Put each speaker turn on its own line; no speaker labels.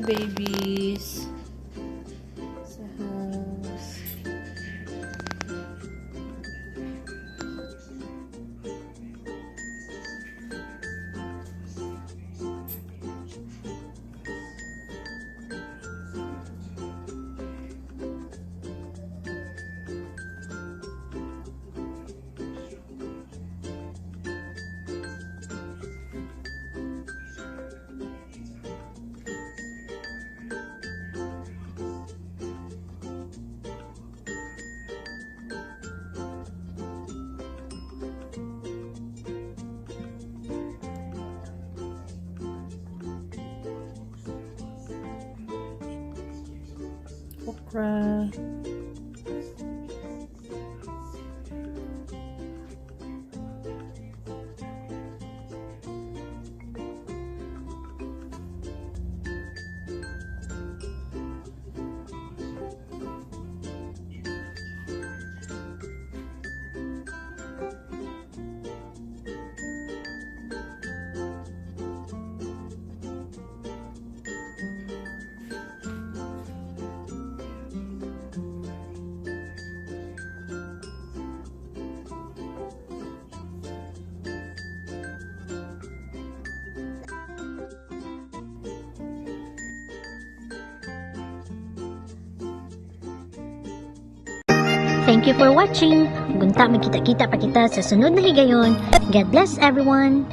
babies sa house. Okra.
Thank you for watching. Gunta magkita-kita pa kita sa sunod na higayon. God bless everyone.